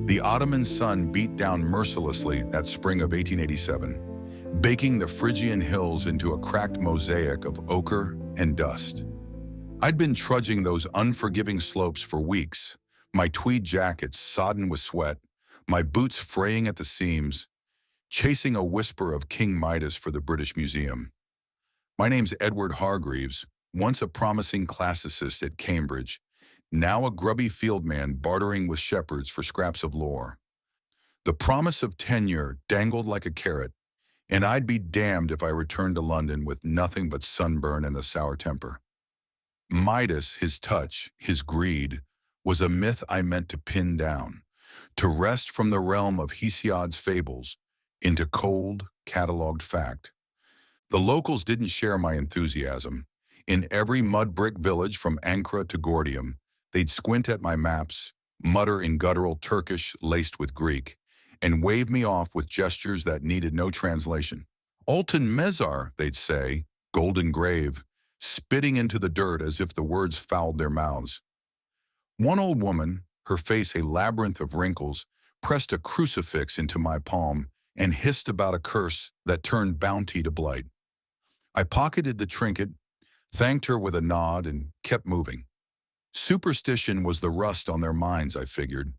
The Ottoman sun beat down mercilessly that spring of 1887, baking the Phrygian hills into a cracked mosaic of ochre and dust. I'd been trudging those unforgiving slopes for weeks, my tweed jacket sodden with sweat, my boots fraying at the seams, chasing a whisper of King Midas for the British Museum. My name's Edward Hargreaves, once a promising classicist at Cambridge, now a grubby fieldman bartering with shepherds for scraps of lore. The promise of tenure dangled like a carrot, and I'd be damned if I returned to London with nothing but sunburn and a sour temper. Midas, his touch, his greed, was a myth I meant to pin down, to wrest from the realm of Hesiod's fables into cold, catalogued fact. The locals didn't share my enthusiasm. In every mud brick village from Ankara to Gordium, they'd squint at my maps, mutter in guttural Turkish laced with Greek, and wave me off with gestures that needed no translation. Altın mezar, they'd say, golden grave, spitting into the dirt as if the words fouled their mouths. One old woman, her face a labyrinth of wrinkles, pressed a crucifix into my palm and hissed about a curse that turned bounty to blight. I pocketed the trinket, thanked her with a nod, and kept moving. Superstition was the rust on their minds, I figured.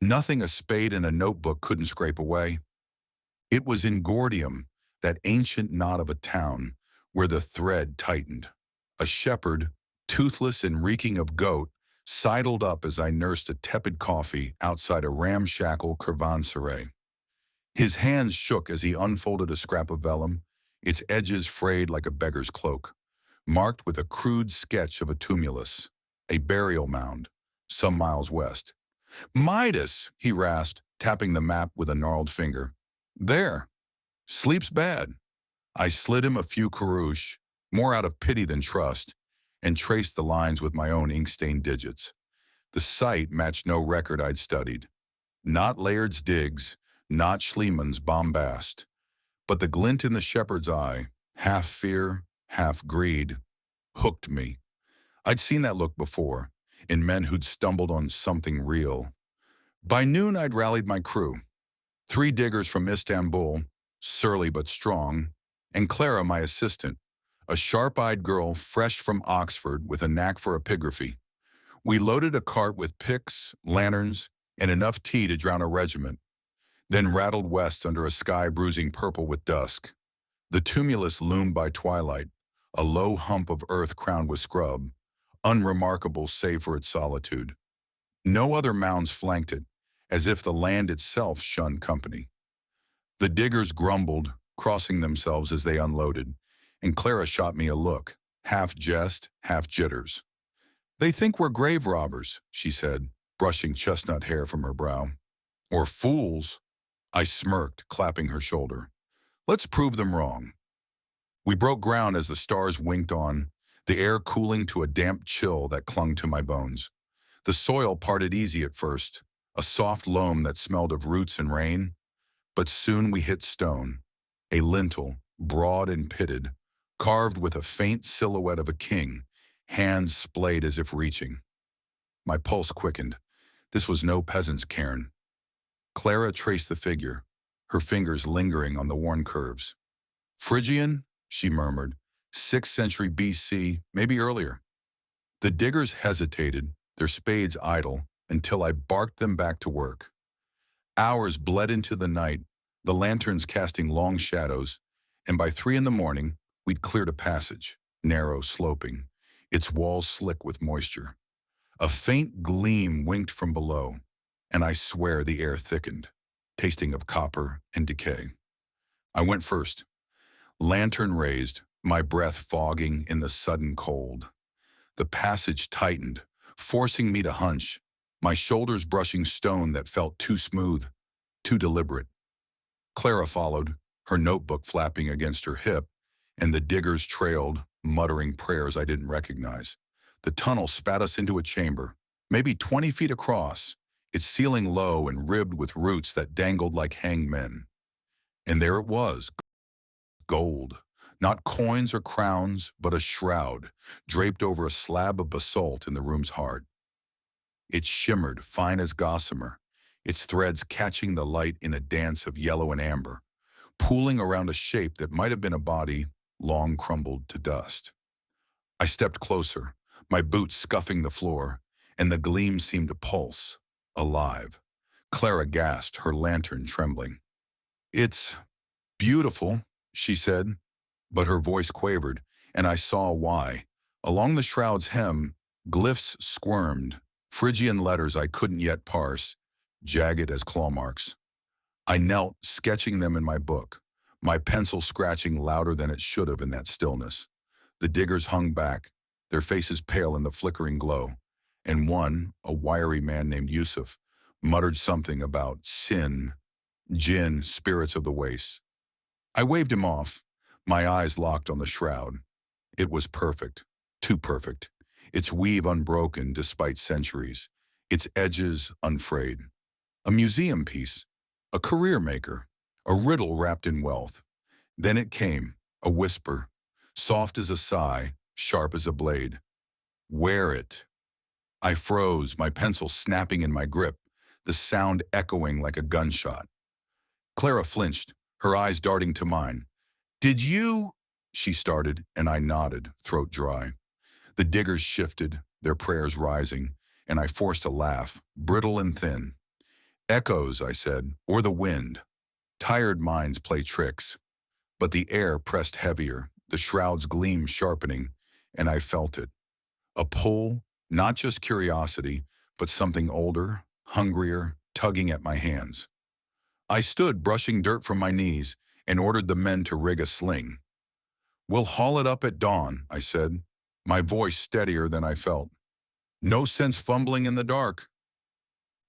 Nothing a spade and a notebook couldn't scrape away. It was in Gordium, that ancient knot of a town, where the thread tightened. A shepherd, toothless and reeking of goat, sidled up as I nursed a tepid coffee outside a ramshackle caravanserai. His hands shook as he unfolded a scrap of vellum, its edges frayed like a beggar's cloak, marked with a crude sketch of a tumulus, a burial mound, some miles west. "Midas," he rasped, tapping the map with a gnarled finger. "There. Sleep's bad." I slid him a few carouche, more out of pity than trust, and traced the lines with my own ink-stained digits. The site matched no record I'd studied. Not Layard's digs, not Schliemann's bombast, but the glint in the shepherd's eye, half fear, half greed, hooked me. I'd seen that look before, in men who'd stumbled on something real. By noon, I'd rallied my crew. 3 diggers from Istanbul, surly but strong, and Clara, my assistant, a sharp-eyed girl fresh from Oxford with a knack for epigraphy. We loaded a cart with picks, lanterns, and enough tea to drown a regiment, then rattled west under a sky bruising purple with dusk. The tumulus loomed by twilight, a low hump of earth crowned with scrub, unremarkable save for its solitude. No other mounds flanked it, as if the land itself shunned company. The diggers grumbled, crossing themselves as they unloaded, and Clara shot me a look, half jest, half jitters. "They think we're grave robbers," she said, brushing chestnut hair from her brow. "Or fools," I smirked, clapping her shoulder. "Let's prove them wrong." We broke ground as the stars winked on, the air cooling to a damp chill that clung to my bones. The soil parted easy at first, a soft loam that smelled of roots and rain, but soon we hit stone, a lintel, broad and pitted, carved with a faint silhouette of a king, hands splayed as if reaching. My pulse quickened. This was no peasant's cairn. Clara traced the figure, her fingers lingering on the worn curves. "Phrygian," she murmured, 6th century BC, maybe earlier. The diggers hesitated, their spades idle, until I barked them back to work. Hours bled into the night, the lanterns casting long shadows, and by 3 in the morning, we'd cleared a passage, narrow, sloping, its walls slick with moisture. A faint gleam winked from below, and I swear the air thickened, tasting of copper and decay. I went first, lantern raised, my breath fogging in the sudden cold. The passage tightened, forcing me to hunch, my shoulders brushing stone that felt too smooth, too deliberate. Clara followed, her notebook flapping against her hip, and the diggers trailed, muttering prayers I didn't recognize. The tunnel spat us into a chamber, maybe 20 feet across, its ceiling low and ribbed with roots that dangled like hanged men. And there it was, gold. Not coins or crowns, but a shroud, draped over a slab of basalt in the room's heart. It shimmered, fine as gossamer, its threads catching the light in a dance of yellow and amber, pooling around a shape that might have been a body long crumbled to dust. I stepped closer, my boots scuffing the floor, and the gleam seemed to pulse, alive. Clara gasped, her lantern trembling. "It's beautiful," she said, but her voice quavered, and I saw why. Along the shroud's hem, glyphs squirmed, Phrygian letters I couldn't yet parse, jagged as claw marks. I knelt, sketching them in my book, my pencil scratching louder than it should have in that stillness. The diggers hung back, their faces pale in the flickering glow, and one, a wiry man named Yusuf, muttered something about sin, jinn, spirits of the wastes. I waved him off, my eyes locked on the shroud. It was perfect, too perfect, its weave unbroken despite centuries, its edges unfrayed. A museum piece, a career maker, a riddle wrapped in wealth. Then it came, a whisper, soft as a sigh, sharp as a blade. "Wear it." I froze, my pencil snapping in my grip, the sound echoing like a gunshot. Clara flinched, her eyes darting to mine. "Did you?" she started, and I nodded, throat dry. The diggers shifted, their prayers rising, and I forced a laugh, brittle and thin. "Echoes," I said, "or the wind. Tired minds play tricks." But the air pressed heavier, the shroud's gleam sharpening, and I felt it. A pull, not just curiosity, but something older, hungrier, tugging at my hands. I stood, brushing dirt from my knees, and ordered the men to rig a sling. "We'll haul it up at dawn," I said, my voice steadier than I felt. "No sense fumbling in the dark."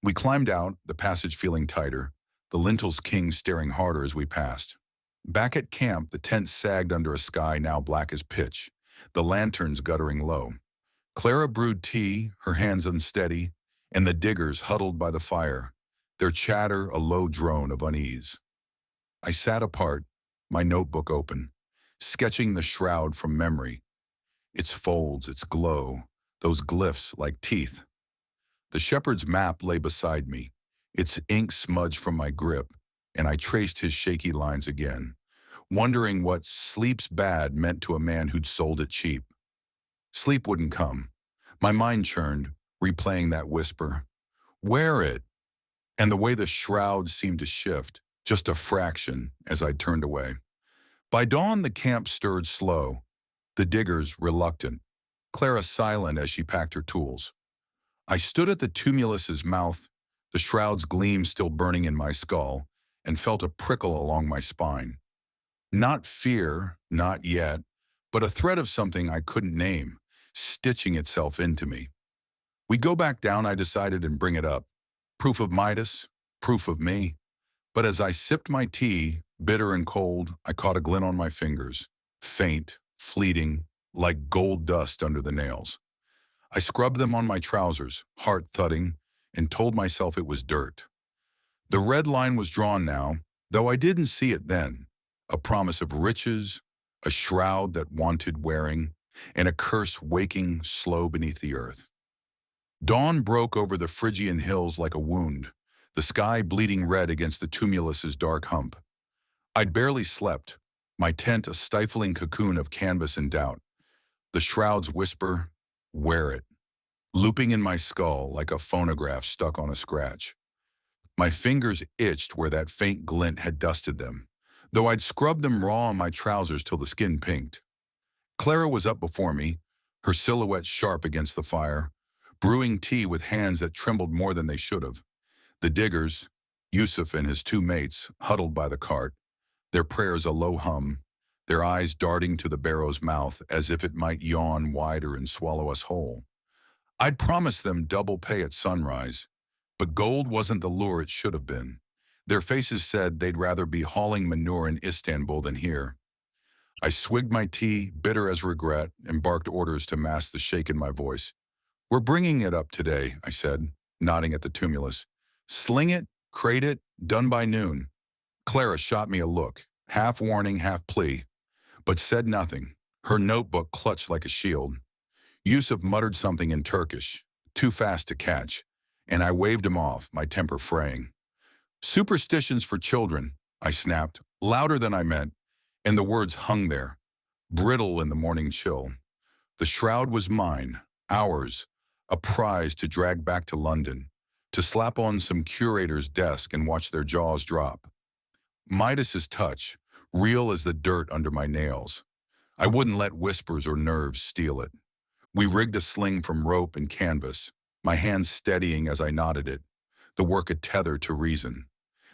We climbed out, the passage feeling tighter, the Lintels King staring harder as we passed. Back at camp, the tent sagged under a sky now black as pitch, the lanterns guttering low. Clara brewed tea, her hands unsteady, and the diggers huddled by the fire, their chatter a low drone of unease. I sat apart, my notebook open, sketching the shroud from memory, its folds, its glow, those glyphs like teeth. The shepherd's map lay beside me, its ink smudged from my grip, and I traced his shaky lines again, wondering what "sleep's bad" meant to a man who'd sold it cheap. Sleep wouldn't come. My mind churned, replaying that whisper. "Wear it!" And the way the shroud seemed to shift, just a fraction, as I turned away. By dawn, the camp stirred slow, the diggers reluctant, Clara silent as she packed her tools. I stood at the tumulus's mouth, the shroud's gleam still burning in my skull, and felt a prickle along my spine. Not fear, not yet, but a thread of something I couldn't name, stitching itself into me. We go back down, I decided, and bring it up. Proof of Midas, proof of me. But as I sipped my tea, bitter and cold, I caught a glint on my fingers, faint, fleeting, like gold dust under the nails. I scrubbed them on my trousers, heart thudding, and told myself it was dirt. The red line was drawn now, though I didn't see it then. A promise of riches, a shroud that wanted wearing, and a curse waking slow beneath the earth. Dawn broke over the Phrygian hills like a wound, the sky bleeding red against the tumulus's dark hump. I'd barely slept, my tent a stifling cocoon of canvas and doubt. The shroud's whisper, "Wear it," looping in my skull like a phonograph stuck on a scratch. My fingers itched where that faint glint had dusted them, though I'd scrubbed them raw on my trousers till the skin pinked. Clara was up before me, her silhouette sharp against the fire, brewing tea with hands that trembled more than they should have. The diggers, Yusuf and his two mates, huddled by the cart, their prayers a low hum, their eyes darting to the barrow's mouth as if it might yawn wider and swallow us whole. I'd promised them double pay at sunrise, but gold wasn't the lure it should have been. Their faces said they'd rather be hauling manure in Istanbul than here. I swigged my tea, bitter as regret, and barked orders to mask the shake in my voice. "We're bringing it up today," I said, nodding at the tumulus. "Sling it, crate it, done by noon." Clara shot me a look, half warning, half plea, but said nothing, her notebook clutched like a shield. Yusuf muttered something in Turkish, too fast to catch, and I waved him off, my temper fraying. Superstitions for children, I snapped, louder than I meant, and the words hung there, brittle in the morning chill. The shroud was mine, ours, a prize to drag back to London, to slap on some curator's desk and watch their jaws drop. Midas's touch, real as the dirt under my nails. I wouldn't let whispers or nerves steal it. We rigged a sling from rope and canvas, my hands steadying as I knotted it, the work a tether to reason.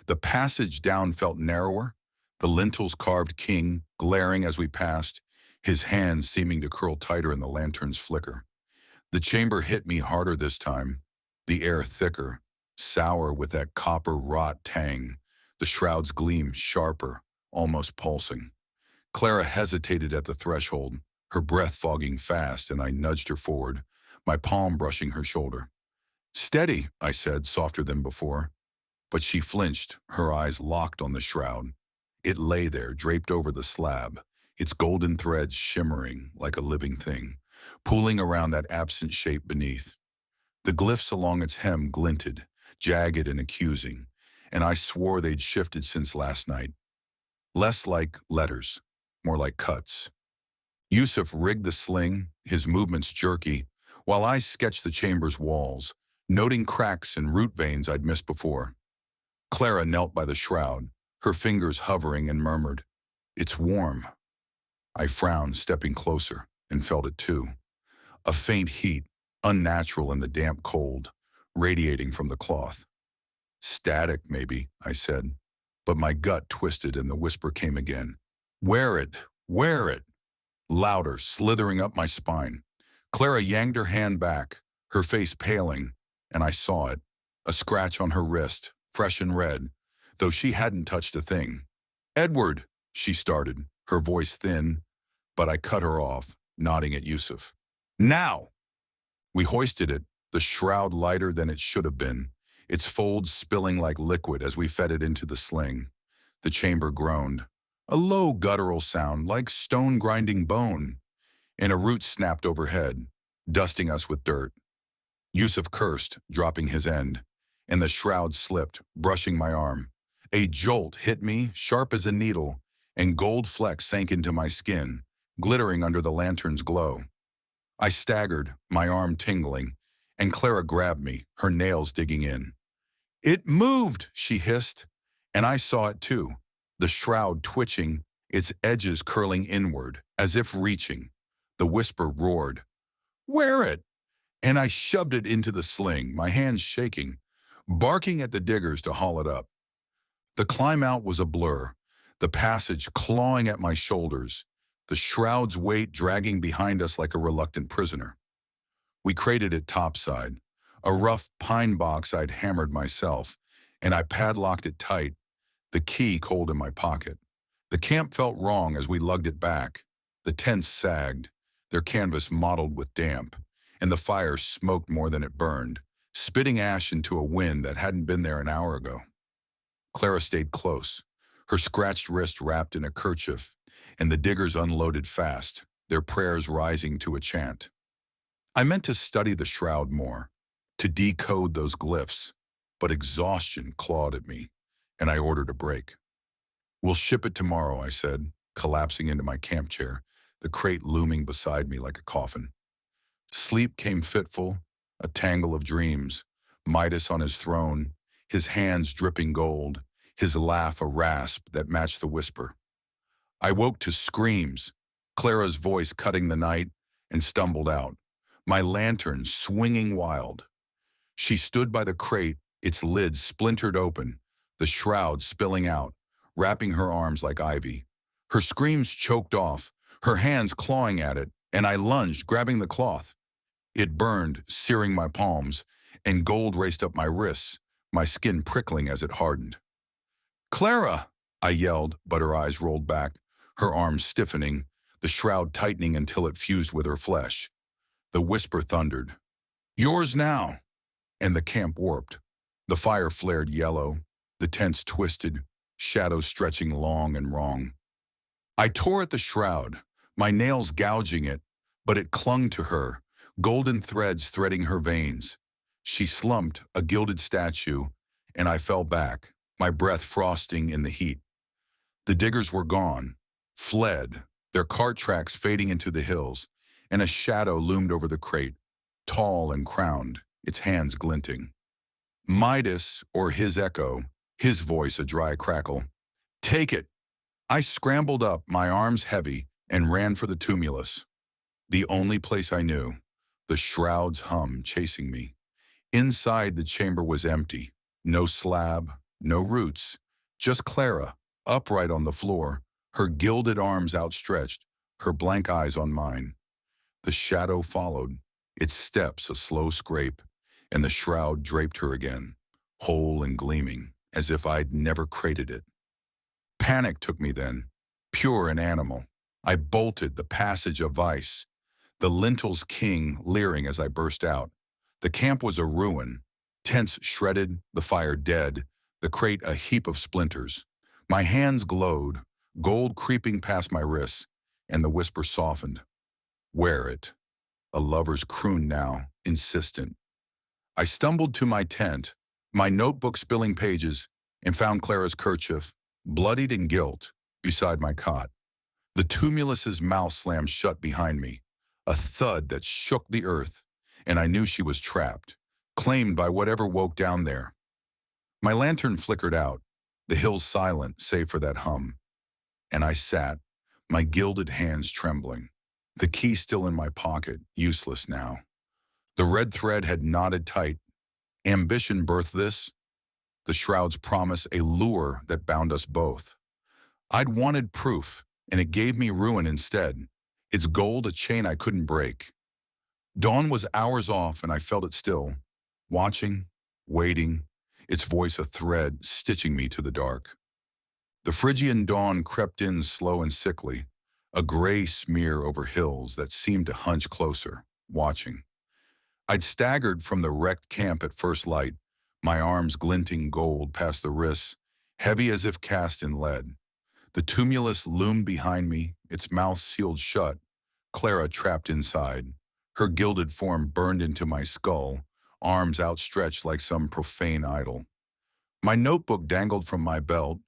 The passage down felt narrower, the lintels carved king, glaring as we passed, his hands seeming to curl tighter in the lantern's flicker. The chamber hit me harder this time, the air thicker, sour with that copper rot tang, the shroud's gleam sharper, almost pulsing. Clara hesitated at the threshold, her breath fogging fast, and I nudged her forward, my palm brushing her shoulder. "Steady," I said, softer than before. But she flinched, her eyes locked on the shroud. It lay there, draped over the slab, its golden threads shimmering like a living thing, pooling around that absent shape beneath. The glyphs along its hem glinted, jagged and accusing, and I swore they'd shifted since last night. Less like letters, more like cuts. Yusuf rigged the sling, his movements jerky, while I sketched the chamber's walls, noting cracks and root veins I'd missed before. Clara knelt by the shroud, her fingers hovering, and murmured, "It's warm." I frowned, stepping closer, and felt it too. A faint heat, unnatural in the damp cold, radiating from the cloth. "Static, maybe," I said, but my gut twisted and the whisper came again. "Wear it, wear it." Louder, slithering up my spine. Clara yanked her hand back, her face paling, and I saw it, a scratch on her wrist, fresh and red, though she hadn't touched a thing. "Edward," she started, her voice thin, but I cut her off, nodding at Yusuf. "Now!" We hoisted it, the shroud lighter than it should have been, its folds spilling like liquid as we fed it into the sling. The chamber groaned, a low guttural sound like stone grinding bone, and a root snapped overhead, dusting us with dirt. Yusuf cursed, dropping his end, and the shroud slipped, brushing my arm. A jolt hit me, sharp as a needle, and gold flecks sank into my skin, glittering under the lantern's glow. I staggered, my arm tingling, and Clara grabbed me, her nails digging in. "It moved," she hissed, and I saw it too, the shroud twitching, its edges curling inward, as if reaching. The whisper roared, "Wear it!" And I shoved it into the sling, my hands shaking, barking at the diggers to haul it up. The climb out was a blur, the passage clawing at my shoulders, the shroud's weight dragging behind us like a reluctant prisoner. We crated it topside, a rough pine box I'd hammered myself, and I padlocked it tight, the key cold in my pocket. The camp felt wrong as we lugged it back. The tents sagged, their canvas mottled with damp, and the fire smoked more than it burned, spitting ash into a wind that hadn't been there an hour ago. Clara stayed close, her scratched wrist wrapped in a kerchief, and the diggers unloaded fast, their prayers rising to a chant. I meant to study the shroud more, to decode those glyphs, but exhaustion clawed at me, and I ordered a break. "We'll ship it tomorrow," I said, collapsing into my camp chair, the crate looming beside me like a coffin. Sleep came fitful, a tangle of dreams, Midas on his throne, his hands dripping gold, his laugh a rasp that matched the whisper. I woke to screams, Clara's voice cutting the night, and stumbled out, my lantern swinging wild. She stood by the crate, its lid splintered open, the shroud spilling out, wrapping her arms like ivy. Her screams choked off, her hands clawing at it, and I lunged, grabbing the cloth. It burned, searing my palms, and gold raced up my wrists, my skin prickling as it hardened. "Clara!" I yelled, but her eyes rolled back, her arms stiffening, the shroud tightening until it fused with her flesh. The whisper thundered, "Yours now!" And the camp warped. The fire flared yellow, the tents twisted, shadows stretching long and wrong. I tore at the shroud, my nails gouging it, but it clung to her, golden threads threading her veins. She slumped, a gilded statue, and I fell back, my breath frosting in the heat. The diggers were gone, fled, their cart tracks fading into the hills, and a shadow loomed over the crate, tall and crowned, its hands glinting. Midas, or his echo, his voice a dry crackle. "Take it!" I scrambled up, my arms heavy, and ran for the tumulus. The only place I knew, the shroud's hum chasing me. Inside the chamber was empty. No slab, no roots, just Clara, upright on the floor, her gilded arms outstretched, her blank eyes on mine. The shadow followed, its steps a slow scrape, and the shroud draped her again, whole and gleaming, as if I'd never crated it. Panic took me then, pure and animal. I bolted, the passage of vice, the lintels king leering as I burst out. The camp was a ruin, tents shredded, the fire dead, the crate a heap of splinters. My hands glowed, gold creeping past my wrists, and the whisper softened. "Wear it." A lover's croon now, insistent. I stumbled to my tent, my notebook spilling pages, and found Clara's kerchief, bloodied in guilt, beside my cot. The tumulus's mouth slammed shut behind me, a thud that shook the earth, and I knew she was trapped, claimed by whatever woke down there. My lantern flickered out, the hills silent save for that hum, and I sat, my gilded hands trembling, the key still in my pocket, useless now. The red thread had knotted tight. Ambition birthed this, the shroud's promise a lure that bound us both. I'd wanted proof, and it gave me ruin instead, its gold a chain I couldn't break. Dawn was hours off, and I felt it still, watching, waiting, its voice a thread stitching me to the dark. The Phrygian dawn crept in slow and sickly, a gray smear over hills that seemed to hunch closer, watching. I'd staggered from the wrecked camp at first light, my arms glinting gold past the wrists, heavy as if cast in lead. The tumulus loomed behind me, its mouth sealed shut, Clara trapped inside, her gilded form burned into my skull, arms outstretched like some profane idol. My notebook dangled from my belt,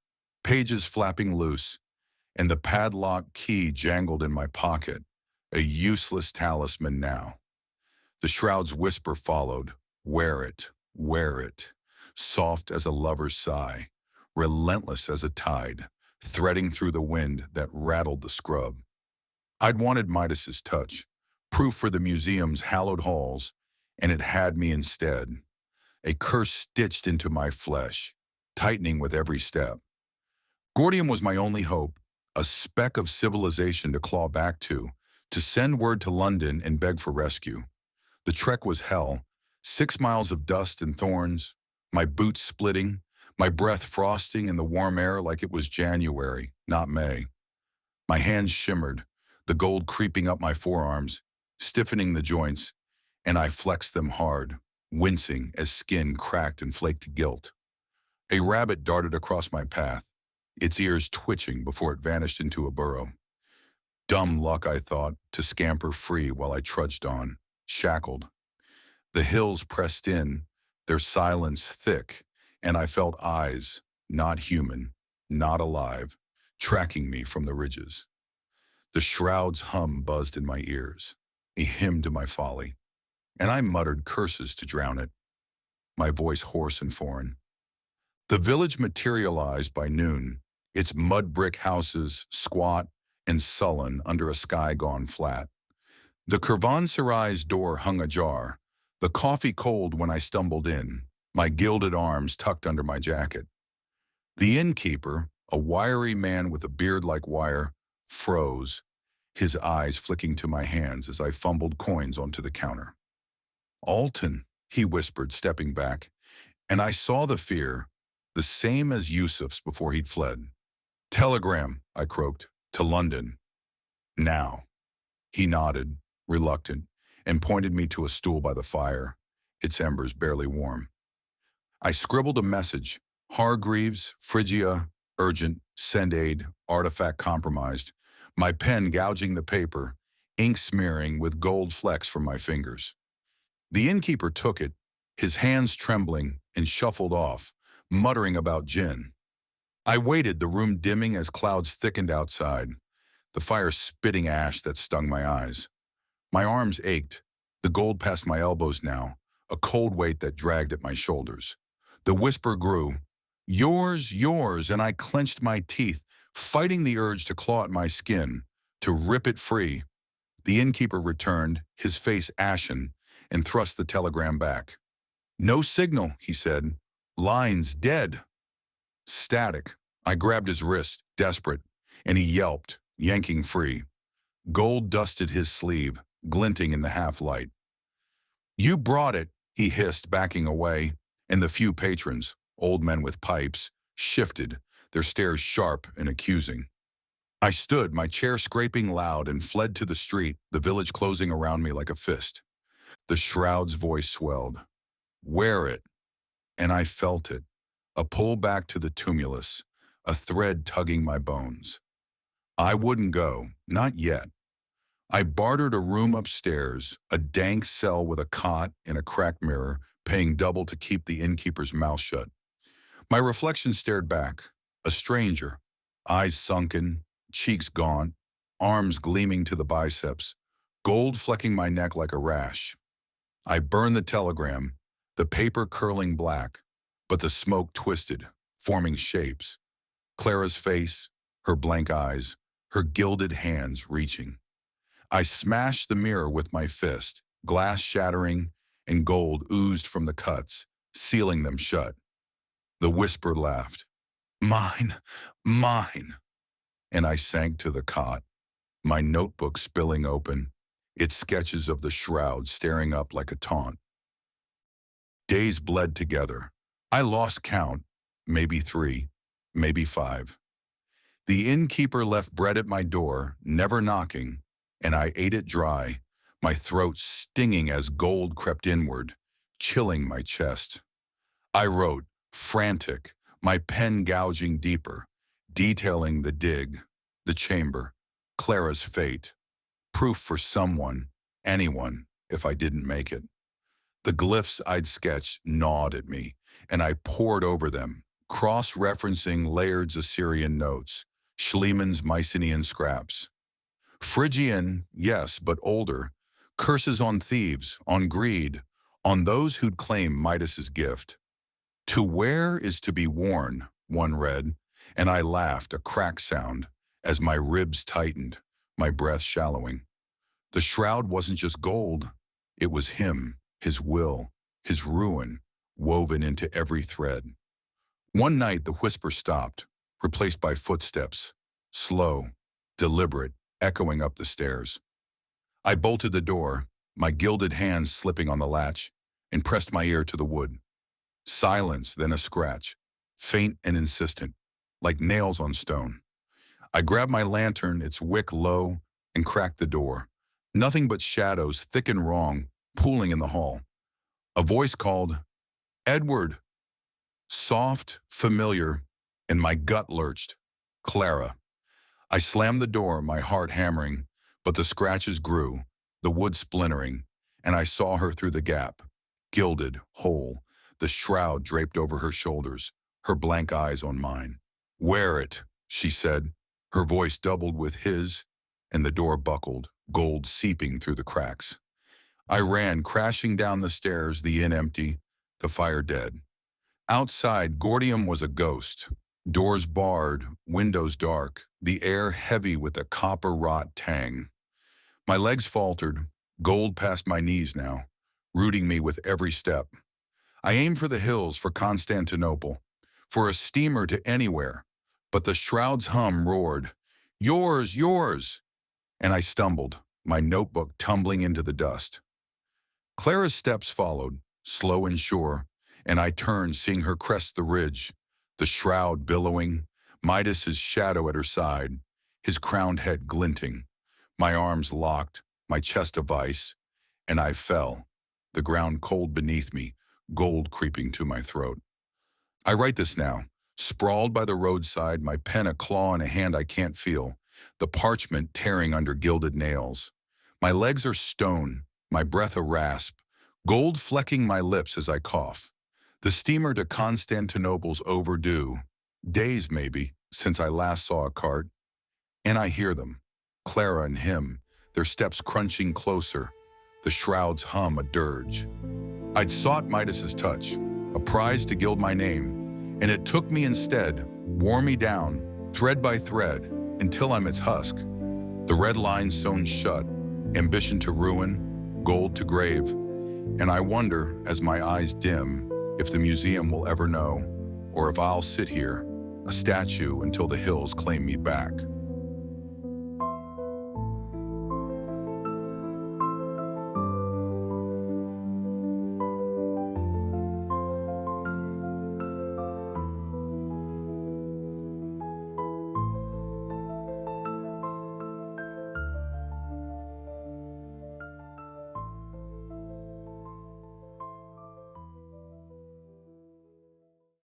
pages flapping loose, and the padlock key jangled in my pocket, a useless talisman now. The shroud's whisper followed, "Wear it, wear it," soft as a lover's sigh, relentless as a tide, threading through the wind that rattled the scrub. I'd wanted Midas's touch, proof for the museum's hallowed halls, and it had me instead. A curse stitched into my flesh, tightening with every step. Gordium was my only hope, a speck of civilization to claw back to send word to London and beg for rescue. The trek was hell, 6 miles of dust and thorns, my boots splitting, my breath frosting in the warm air like it was January, not May. My hands shimmered, the gold creeping up my forearms, stiffening the joints, and I flexed them hard, wincing as skin cracked and flaked guilt. A rabbit darted across my path, its ears twitching before it vanished into a burrow. Dumb luck, I thought, to scamper free while I trudged on, shackled. The hills pressed in, their silence thick, and I felt eyes, not human, not alive, tracking me from the ridges. The shroud's hum buzzed in my ears, a hymn to my folly, and I muttered curses to drown it, my voice hoarse and foreign. The village materialized by noon, its mud brick houses squat and sullen under a sky gone flat. The caravanserai's door hung ajar, the coffee cold when I stumbled in, my gilded arms tucked under my jacket. The innkeeper, a wiry man with a beard like wire, froze, his eyes flicking to my hands as I fumbled coins onto the counter. "Alton," he whispered, stepping back, and I saw the fear, the same as Yusuf's before he'd fled. "Telegram," I croaked, "to London. Now." He nodded, reluctant, and pointed me to a stool by the fire, its embers barely warm. I scribbled a message, Hargreaves, Phrygia, urgent, send aid, artifact compromised, my pen gouging the paper, ink smearing with gold flecks from my fingers. The innkeeper took it, his hands trembling, and shuffled off, muttering about gin. I waited, the room dimming as clouds thickened outside, the fire spitting ash that stung my eyes. My arms ached, the gold past my elbows now, a cold weight that dragged at my shoulders. The whisper grew, yours, yours, and I clenched my teeth, fighting the urge to claw at my skin, to rip it free. The innkeeper returned, his face ashen, and thrust the telegram back. No signal, he said. Lines dead. Static. I grabbed his wrist, desperate, and he yelped, yanking free. Gold dusted his sleeve, glinting in the half-light. You brought it, he hissed, backing away, and the few patrons, old men with pipes, shifted, their stares sharp and accusing. I stood, my chair scraping loud, and fled to the street, the village closing around me like a fist. The shroud's voice swelled. Wear it. And I felt it. A pull back to the tumulus, a thread tugging my bones. I wouldn't go, not yet. I bartered a room upstairs, a dank cell with a cot and a cracked mirror, paying double to keep the innkeeper's mouth shut. My reflection stared back, a stranger, eyes sunken, cheeks gaunt, arms gleaming to the biceps, gold flecking my neck like a rash. I burned the telegram, the paper curling black, but the smoke twisted, forming shapes. Clara's face, her blank eyes, her gilded hands reaching. I smashed the mirror with my fist, glass shattering, and gold oozed from the cuts, sealing them shut. The whisper laughed. Mine, mine. And I sank to the cot, my notebook spilling open, its sketches of the shroud staring up like a taunt. Days bled together. I lost count, maybe 3, maybe 5. The innkeeper left bread at my door, never knocking, and I ate it dry, my throat stinging as gold crept inward, chilling my chest. I wrote, frantic, my pen gouging deeper, detailing the dig, the chamber, Clara's fate, proof for someone, anyone, if I didn't make it. The glyphs I'd sketched gnawed at me, and I pored over them, cross-referencing Layard's Assyrian notes, Schliemann's Mycenaean scraps. Phrygian, yes, but older, curses on thieves, on greed, on those who'd claim Midas's gift. To wear is to be worn, one read, and I laughed, a crack sound, as my ribs tightened, my breath shallowing. The shroud wasn't just gold, it was him, his will, his ruin, woven into every thread. One night the whisper stopped, replaced by footsteps, slow, deliberate, echoing up the stairs. I bolted the door, my gilded hands slipping on the latch, and pressed my ear to the wood. Silence, then a scratch, faint and insistent, like nails on stone. I grabbed my lantern, its wick low, and cracked the door. Nothing but shadows, thick and wrong, pooling in the hall. A voice called, Edward. Soft, familiar, and my gut lurched. Clara. I slammed the door, my heart hammering, but the scratches grew, the wood splintering, and I saw her through the gap, gilded, whole, the shroud draped over her shoulders, her blank eyes on mine. Wear it, she said, her voice doubled with his, and the door buckled, gold seeping through the cracks. I ran, crashing down the stairs, the inn empty, the fire dead. Outside, Gordium was a ghost. Doors barred, windows dark, the air heavy with a copper-rot tang. My legs faltered, gold past my knees now, rooting me with every step. I aimed for the hills, for Constantinople, for a steamer to anywhere, but the shroud's hum roared, Yours, yours! And I stumbled, my notebook tumbling into the dust. Clara's steps followed, slow and sure, and I turned, seeing her crest the ridge, the shroud billowing, Midas's shadow at her side, his crowned head glinting, my arms locked, my chest a vice, and I fell, the ground cold beneath me, gold creeping to my throat. I write this now, sprawled by the roadside, my pen a claw in a hand I can't feel, the parchment tearing under gilded nails. My legs are stone, my breath a rasp, Gold flecking my lips as I cough. The steamer to Constantinople's overdue. Days, maybe, since I last saw a cart. And I hear them, Clara and him, their steps crunching closer, the shrouds hum a dirge. I'd sought Midas's touch, a prize to gild my name, and it took me instead, wore me down, thread by thread, until I'm its husk. The red lines sewn shut, ambition to ruin, gold to grave, and I wonder, as my eyes dim, if the museum will ever know, or if I'll sit here, a statue until the hills claim me back.